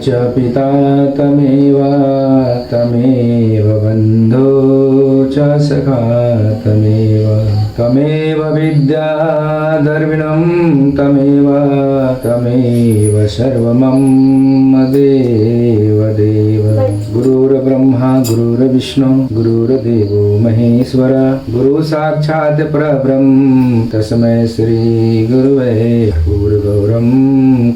च पिता तमेव तमेव बन्धो च सखा तमेव विद्या द्रविणं तमेव सर्वमं देव गुरुर्ब्रह्मा गुरुर्विष्णु गुरुर्देवो महेश्वर गुरु साक्षात् परब्रह्म तस्मै श्री गुरुवे भूर्गौरं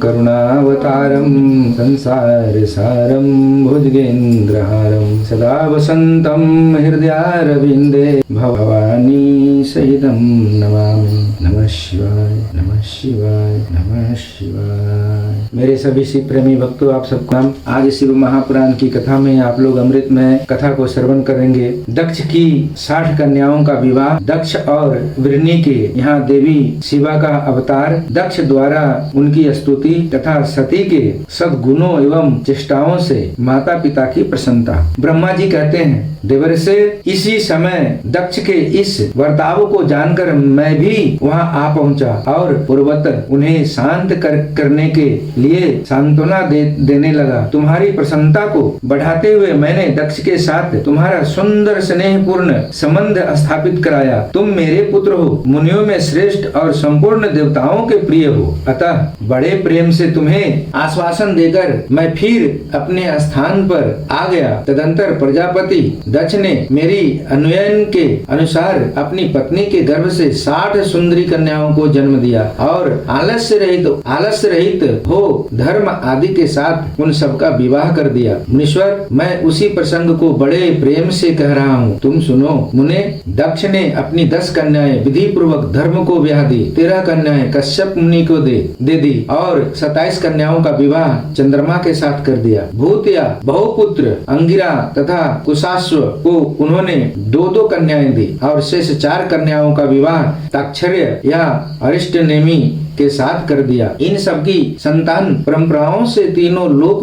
करुणावतारं संसारसारं भुजगेन्द्रहारं सदा वसन्तं हृदयारविन्दे भवानी सहितं नमामि। नमः शिवाय नमः शिवाय नमः शिवाय। मेरे सभी शिव प्रेमी भक्तों, आप सबको आज शिव महापुराण की कथा में आप लोग अमृत में कथा को श्रवण करेंगे। दक्ष की 60 कन्याओं का विवाह। दक्ष और वृणी के यहाँ देवी शिवा का अवतार। दक्ष द्वारा उनकी स्तुति तथा सती के सद्गुणों एवं चेष्टाओं से माता पिता की प्रसन्नता। ब्रह्मा जी कहते हैं, देवर्षि, इसी समय दक्ष के इस वर्ताव को जानकर मैं भी वहाँ आ पहुँचा और पूर्वत उन्हें शांत करने के लिए सांत्वना देने लगा। तुम्हारी प्रसन्नता को बढ़ाते हुए मैंने दक्ष के साथ तुम्हारा सुंदर स्नेहपूर्ण संबंध स्थापित कराया। तुम मेरे पुत्र हो, मुनियों में श्रेष्ठ और संपूर्ण देवताओं के प्रिय हो। अतः बड़े प्रेम से तुम्हें आश्वासन देकर मैं फिर अपने स्थान पर आ गया। तदंतर प्रजापति दक्ष ने मेरी अनुयन के अनुसार अपनी पत्नी के गर्भ से 60 सुंदरी कन्याओं को जन्म दिया और आलस्य रहित हो धर्म आदि के साथ उन सबका विवाह कर दिया। मुनीश्वर, मैं उसी प्रसंग को बड़े प्रेम से कह रहा हूँ, तुम सुनो। मुने, दक्ष ने अपनी 10 कन्याएं विधि पूर्वक धर्म को ब्याह दी। 13 कन्याएं कश्यप मुनि को दे दी और 27 कन्याओं का विवाह चंद्रमा के साथ कर दिया। भूतिया बहुपुत्र अंगिरा तथा कुशाश्व को उन्होंने 2 कन्याएं दी और शेष 4 कन्याओं का विवाह ताक्षर्य या अरिष्टनेमी के साथ कर दिया। इन सबकी संतान परंपराओं से तीनों लोक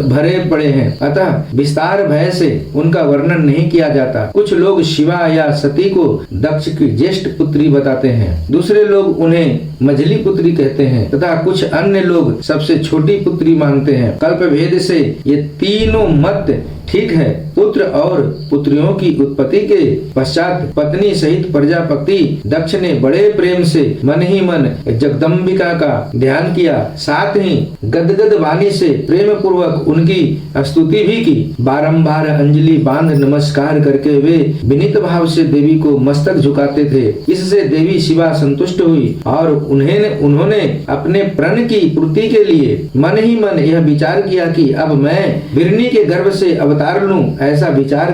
भरे पड़े हैं, अतः विस्तार भय से उनका वर्णन नहीं किया जाता। कुछ लोग शिवा या सती को दक्ष की ज्येष्ठ पुत्री बताते हैं, दूसरे लोग उन्हें मझली पुत्री कहते हैं तथा कुछ अन्य लोग सबसे छोटी पुत्री मानते हैं। कल्प भेद से ये तीनों मत ठीक है। पुत्र और पुत्रियों की उत्पत्ति के पश्चात पत्नी सहित प्रजापति दक्ष ने बड़े प्रेम से मन ही मन जगदम्बिका का ध्यान किया। साथ ही गदगद वाणी से प्रेम पूर्वक उनकी स्तुति भी की। बारंबार अंजलि बांध नमस्कार करके वे विनीत भाव से देवी को मस्तक झुकाते थे। इससे देवी शिवा संतुष्ट हुई और उन्होंने अपने प्रण की पूर्ति के लिए मन ही मन यह विचार किया कि अब मैं वृणी के गर्भ से अवतार लूं। ऐसा विचार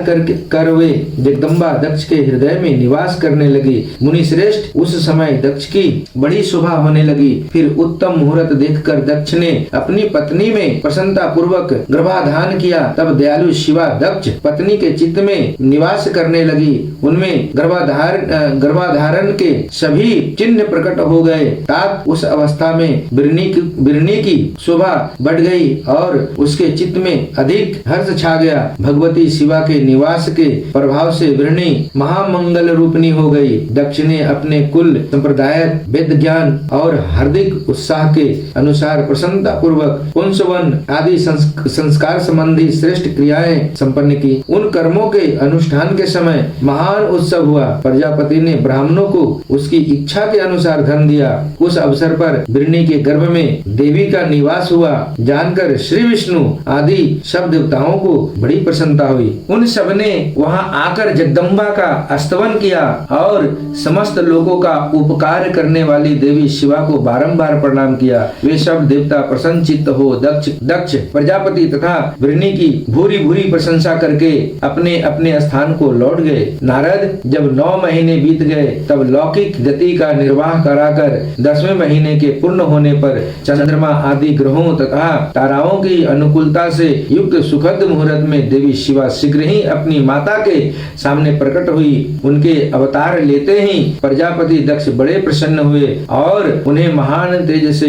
कर वे जगदम्बा दक्ष के हृदय में निवास करने लगी। मुनि श्रेष्ठ, उस समय दक्ष की बड़ी शोभा होने लगी। फिर उत्तम मुहूर्त देखकर दक्ष ने अपनी पत्नी में प्रसन्नता पूर्वक गर्भाधान किया। तब दयालु शिवा दक्ष पत्नी के चित्त में निवास करने लगी। उनमें गर्भाधारण के सभी चिन्ह प्रकट हो गए। तात उस अवस्था में वृणी की शोभा बढ़ गई और उसके चित्त में अधिक हर्ष छा गया। भगवती शिवा के निवास के प्रभाव से वृणी महामंगल रूपनी हो गई। दक्ष ने अपने कुल संप्रदाय वेद ज्ञान और हार्दिक उत्साह के अनुसार प्रसन्नता पूर्वक पुंसवन आदि संस्कार संबंधी श्रेष्ठ क्रियाएं संपन्न की। उन कर्मों के अनुष्ठान के समय महान उत्सव हुआ। प्रजापति ने ब्राह्मणों को उसकी इच्छा के अनुसार धन दिया। उस अवसर पर वृणी के गर्भ में देवी का निवास हुआ। जानकर श्री विष्णु आदि सब देवताओं को बड़ी प्रसन्नता हुई। उन सबने वहां आकर जगदम्बा का स्तवन किया और समस्त लोगों का उपकार करने वाली देवी शिवा को बारंबार प्रणाम किया। वे सब देवता प्रसन्न चित्त हो दक्ष प्रजापति तथा वृणी की भूरी भूरी प्रशंसा करके अपने अपने स्थान को लौट गए। नारद, जब 9 महीने बीत गए तब लौकिक गति का निर्वाह कराकर 10वें महीने के पूर्ण होने पर चंद्रमा आदि ग्रहों तथा ताराओं की अनुकूलता से युक्त सुखद मुहूर्त में देवी शिवा शीघ्र ही अपनी माता के सामने प्रकट हुई। उनके अवतार लेते ही प्रजापति दक्ष बड़े प्रसन्न हुए और उन्हें महान तेज से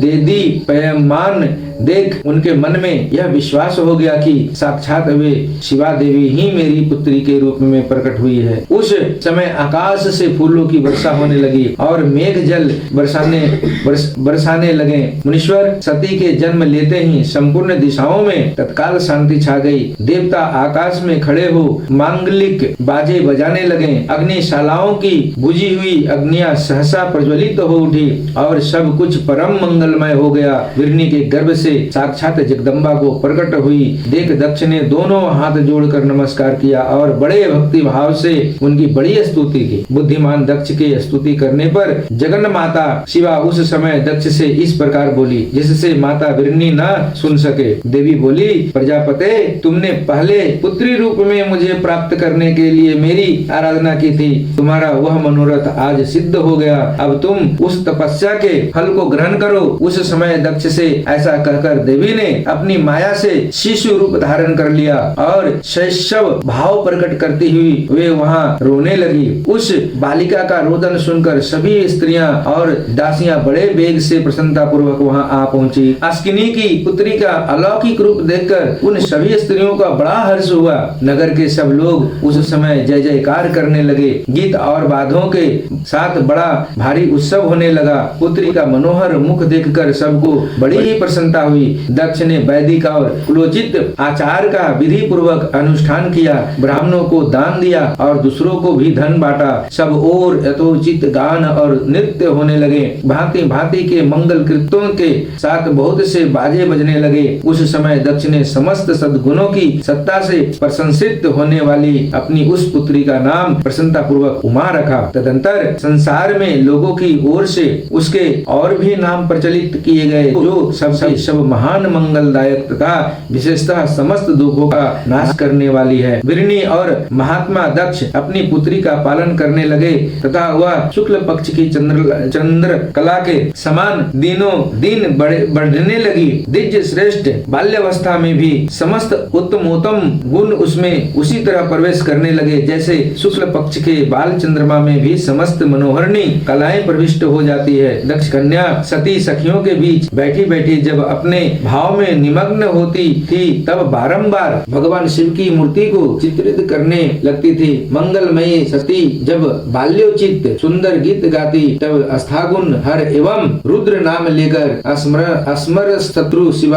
देदीप्यमान देख उनके मन में यह विश्वास हो गया कि साक्षात वे शिवा देवी ही मेरी पुत्री के रूप में प्रकट हुई है। उस समय आकाश से फूलों की वर्षा होने लगी और मेघ जल बरसाने लगे। मुनीश्वर, सती के जन्म लेते ही संपूर्ण दिशाओं में तत्काल शांति छा गई। देवता आकाश में खड़े हो मांगलिक बाजे बजाने लगे। अग्निशालाओं की बुझी हुई अग्नियां सहसा प्रज्वलित हो उठी और सब कुछ परम मंगलमय हो गया। विरनी के गर्भ से साक्षात जगदम्बा को प्रकट हुई देख दक्ष ने दोनों हाथ जोड़कर नमस्कार किया और बड़े भक्ति भाव से उनकी बड़ी स्तुति की। बुद्धिमान दक्ष के स्तुति करने पर जगन माता शिवा उस समय दक्ष से इस प्रकार बोली, जिससे माता विरनी न सुन सके। देवी बोली, प्रजापते, तुमने पहले पुत्री रूप में मुझे प्राप्त करने के लिए मेरी आराधना की थी। तुम्हारा वह मनोरथ आज सिद्ध हो गया। अब तुम उस तपस्या के फल को ग्रहण करो। उस समय दक्ष से ऐसा कहकर देवी ने अपनी माया से शिशु रूप धारण कर लिया और शैशव भाव प्रकट करती हुई वे वहाँ रोने लगी। उस बालिका का रोदन सुनकर सभी स्त्रियां और दासियां बड़े वेग से प्रसन्नता पूर्वक वहाँ आ पहुँची। अस्किनी की पुत्री का अलौकिक रूप देखकर उन सभी स्त्रियों का बड़ा हर्ष हुआ। नगर के सब लोग उस समय जय जयकार करने लगे। गीत और वाद्यों के साथ बड़ा भारी उत्सव होने लगा। पुत्री का मनोहर मुख देखकर सबको बड़ी ही प्रसन्नता हुई। दक्ष ने वैदिक और कुलोचित आचार का विधि पूर्वक अनुष्ठान किया, ब्राह्मणों को दान दिया और दूसरों को भी धन बांटा। सब ओर यथोचित गान और नृत्य होने लगे। भांति भांति के मंगल कृत्यों के साथ बहुत से बाजे बजने लगे। उस समय दक्ष ने समस्त सद्गुणों की सत्ता से प्रशंसित होने वाली अपनी उस पुत्री का नाम प्रसन्नता पूर्वक उमा रखा। तदंतर संसार में लोगों की ओर से उसके और भी नाम प्रचलित किए गए, जो सबसे सब महान मंगलदायक तथा विशेषतः समस्त दुखों का नाश करने वाली है। विरनी और महात्मा दक्ष अपनी पुत्री का पालन करने लगे तथा वह शुक्ल पक्ष की चंद्र कला के समान दिनों दिन बढ़ने लगी। दिव्य श्रेष्ठ बाल्यावस्था में भी समस्त उत्तमोत्तम गुण उसमें उसी तरह प्रवेश करने लगे जैसे शुक्ल पक्ष के बाल चंद्रमा में भी समस्त मनोहरणी कलाएं प्रविष्ट हो जाती है। दक्ष कन्या सती सखियों के बीच बैठी बैठी जब अपने भाव में निमग्न होती थी तब बारंबार भगवान शिव की मूर्ति को चित्रित करने लगती थी। मंगलमयी सती जब बाल्योचित सुंदर गीत गाती तब अस्थागुन हर एवं रुद्र नाम लेकर अस्मर शत्रु शिव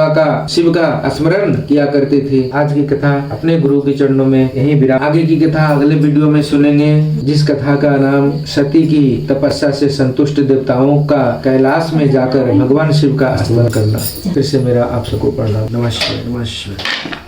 का स्मरण किया करते थे। आज की कथा अपने गुरु के चरणों में यही विराम। आगे की कथा अगले वीडियो में सुनेंगे, जिस कथा का नाम सती की तपस्या से संतुष्ट देवताओं का कैलाश में जाकर भगवान शिव का स्मरण करना। फिर से मेरा आप सबको प्रणाम। नमस्कार।